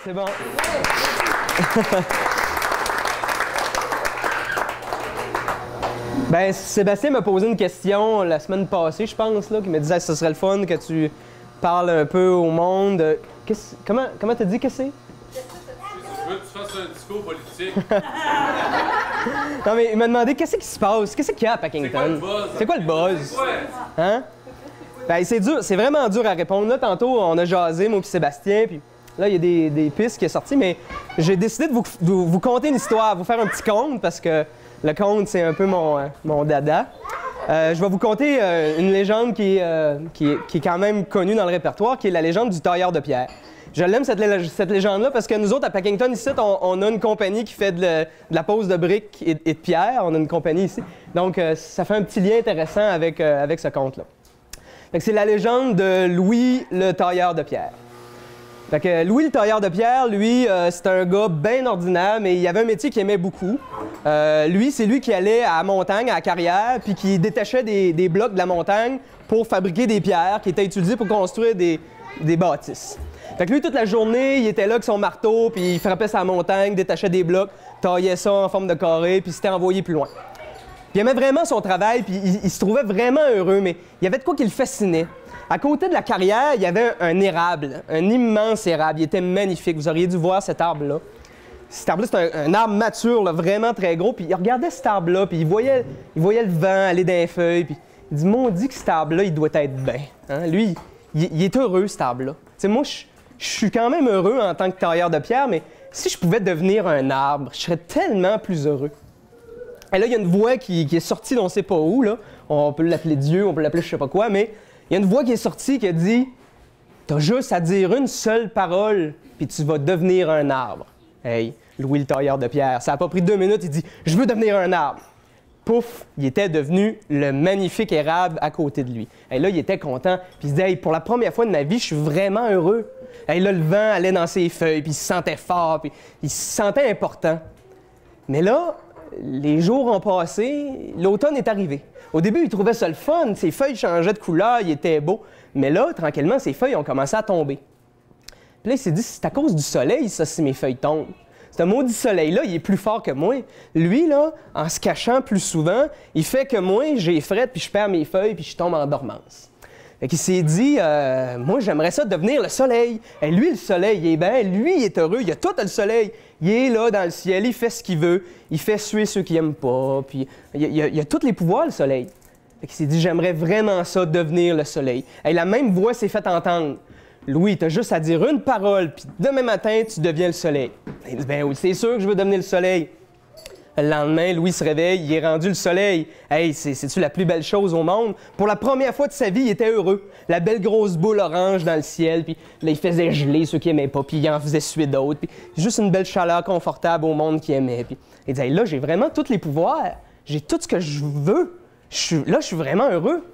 C'est bon. Ben, Sébastien m'a posé une question la semaine passée, je pense, là, qui me disait que ce serait le fun que tu parles un peu au monde. Comment t'as dit que c'est? Je veux que tu fasses un discours politique. Non, mais il m'a demandé qu'est-ce qui se passe, qu'est-ce qu'il y a à Packington? C'est quoi le buzz? C'est quoi le buzz? Hein? Ben, c'est dur, c'est vraiment dur à répondre. Là, tantôt, on a jasé, moi et Sébastien, puis là, il y a des pistes qui sont sorties, mais j'ai décidé de vous conter une histoire, vous faire un petit conte, parce que le conte, c'est un peu mon dada. Je vais vous conter une légende qui est quand même connue dans le répertoire, qui est la légende du tailleur de pierre. Je l'aime, cette légende-là, parce que nous autres, à Packington, ici, on a une compagnie qui fait de la pose de briques et de pierre. On a une compagnie ici. Donc, ça fait un petit lien intéressant avec ce conte-là. C'est la légende de Louis le tailleur de pierre. Fait que Louis le tailleur de pierre, lui, c'est un gars bien ordinaire, mais il avait un métier qu'il aimait beaucoup. Lui, c'est lui qui allait à la montagne, à la carrière, puis qui détachait des blocs de la montagne pour fabriquer des pierres qui étaient utilisées pour construire des bâtisses. Fait que lui, toute la journée, il était là avec son marteau, puis il frappait sa montagne, détachait des blocs, taillait ça en forme de carré, puis s'était envoyé plus loin. Puis il aimait vraiment son travail, puis il se trouvait vraiment heureux, mais il y avait de quoi qui le fascinait. À côté de la carrière, il y avait un érable, un immense érable. Il était magnifique. Vous auriez dû voir cet arbre-là. Cet arbre-là, c'est un arbre mature, là, vraiment très gros. Puis il regardait cet arbre-là, puis il voyait le vent aller dans les feuilles. Puis il dit, on dit que cet arbre-là, il doit être bien. Hein? Lui, il est heureux, cet arbre-là. Moi, je suis quand même heureux en tant que tailleur de pierre, mais si je pouvais devenir un arbre, je serais tellement plus heureux. Et là, il y a une voix qui est sortie d'on ne sait pas où, là. On peut l'appeler Dieu, on peut l'appeler je sais pas quoi, mais il y a une voix qui est sortie qui a dit « T'as juste à dire une seule parole, puis tu vas devenir un arbre. » Hey, Louis le tailleur de pierre, ça n'a pas pris 2 minutes, il dit « Je veux devenir un arbre. » Pouf, il était devenu le magnifique érable à côté de lui. Et là, il était content, puis il se dit « Hey, pour la première fois de ma vie, je suis vraiment heureux. » Et là, le vent allait dans ses feuilles, puis il se sentait fort, puis il se sentait important. Mais là, les jours ont passé, l'automne est arrivé. Au début, il trouvait ça le fun, ses feuilles changeaient de couleur, il était beau. Mais là, tranquillement, ses feuilles ont commencé à tomber. Puis là, il s'est dit, c'est à cause du soleil, ça, si mes feuilles tombent. Ce maudit soleil-là, il est plus fort que moi. Lui, là, en se cachant plus souvent, il fait que moi, j'ai fret, puis je perds mes feuilles, puis je tombe en dormance. Fait qu'il s'est dit, moi, j'aimerais ça devenir le soleil. Et lui, le soleil, il est bien, lui, il est heureux, il a tout le soleil. Il est là dans le ciel, il fait ce qu'il veut, il fait suer ceux qui n'aiment pas, puis il a tous les pouvoirs, le soleil. Fait qu'il s'est dit, j'aimerais vraiment ça, devenir le soleil. Et la même voix s'est faite entendre. Louis, t'as juste à dire une parole, puis demain matin, tu deviens le soleil. Il dit, ben oui, c'est sûr que je veux devenir le soleil. Le lendemain, Louis se réveille, il est rendu le soleil. Hey, c'est-tu la plus belle chose au monde? Pour la première fois de sa vie, il était heureux. La belle grosse boule orange dans le ciel, puis là, il faisait geler ceux qui aimaient pas, puis il en faisait suer d'autres. Puis juste une belle chaleur confortable au monde qui aimait. Puis il disait, hey, là, j'ai vraiment tous les pouvoirs. J'ai tout ce que je veux. Là, je suis vraiment heureux.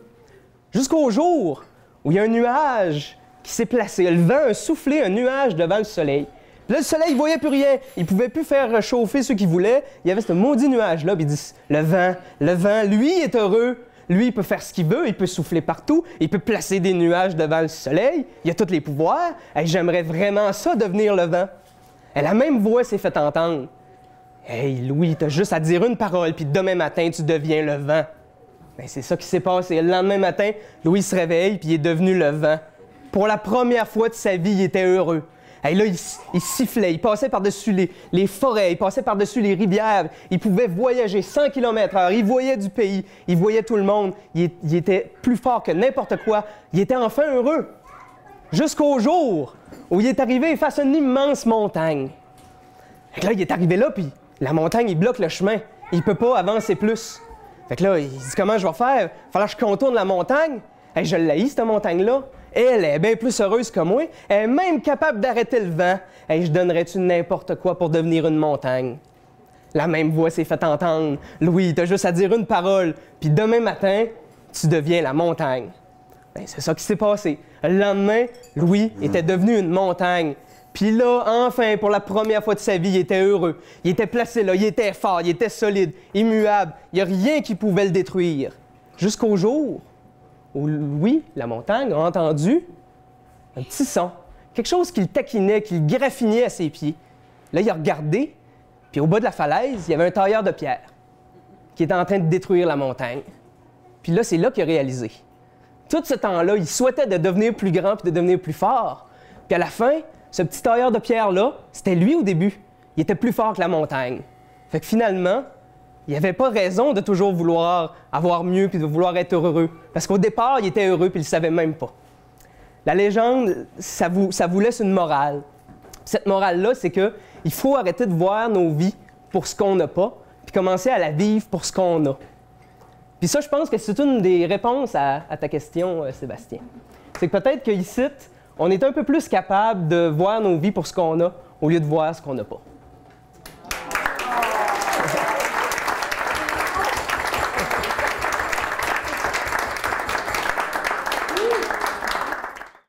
Jusqu'au jour où il y a un nuage qui s'est placé. Le vent a soufflé un nuage devant le soleil. Puis là, le soleil, il voyait plus rien. Il pouvait plus faire chauffer ceux qu'il voulait. Il y avait ce maudit nuage-là. Puis il dit, le vent, lui, est heureux. Lui, il peut faire ce qu'il veut. Il peut souffler partout. Il peut placer des nuages devant le soleil. Il a tous les pouvoirs. Hey, j'aimerais vraiment ça, devenir le vent. Et la même voix s'est fait entendre. Hey, Louis, t'as juste à dire une parole, puis demain matin, tu deviens le vent. Bien, c'est ça qui s'est passé. Le lendemain matin, Louis se réveille, puis il est devenu le vent. Pour la première fois de sa vie, il était heureux. Et là, il sifflait, il passait par-dessus les forêts, il passait par-dessus les rivières, il pouvait voyager 100 km/h, il voyait du pays, il voyait tout le monde, il était plus fort que n'importe quoi, il était enfin heureux. Jusqu'au jour où il est arrivé face à une immense montagne. Fait que là, il est arrivé là, puis la montagne, il bloque le chemin, il peut pas avancer plus. Fait que là, il dit, comment je vais faire? Il va falloir que je contourne la montagne. Hey, je l'haïs, cette montagne-là. Elle est bien plus heureuse que moi. Elle est même capable d'arrêter le vent. Hey, je donnerais-tu n'importe quoi pour devenir une montagne? La même voix s'est fait entendre. Louis, t'as juste à dire une parole, puis demain matin, tu deviens la montagne. Ben, c'est ça qui s'est passé. Le lendemain, Louis était devenu une montagne. Puis là, enfin, pour la première fois de sa vie, il était heureux. Il était placé là, il était fort, il était solide, immuable. Il n'y a rien qui pouvait le détruire. Jusqu'au jour où Louis, la montagne, a entendu un petit son quelque chose qui le taquinait, qui le graffinait à ses pieds. Là, il a regardé, puis au bas de la falaise, il y avait un tailleur de pierre qui était en train de détruire la montagne. Puis là, c'est là qu'il a réalisé. Tout ce temps-là, il souhaitait de devenir plus grand puis de devenir plus fort. Puis à la fin, ce petit tailleur de pierre-là, c'était lui au début. Il était plus fort que la montagne. Fait que finalement, il n'avait pas raison de toujours vouloir avoir mieux puis de vouloir être heureux. Parce qu'au départ, il était heureux puis il ne le savait même pas. La légende, ça vous laisse une morale. Cette morale-là, c'est qu'il faut arrêter de voir nos vies pour ce qu'on n'a pas, puis commencer à la vivre pour ce qu'on a. Puis ça, je pense que c'est une des réponses à ta question, Sébastien. C'est que peut-être qu'ici, on est un peu plus capable de voir nos vies pour ce qu'on a, au lieu de voir ce qu'on n'a pas.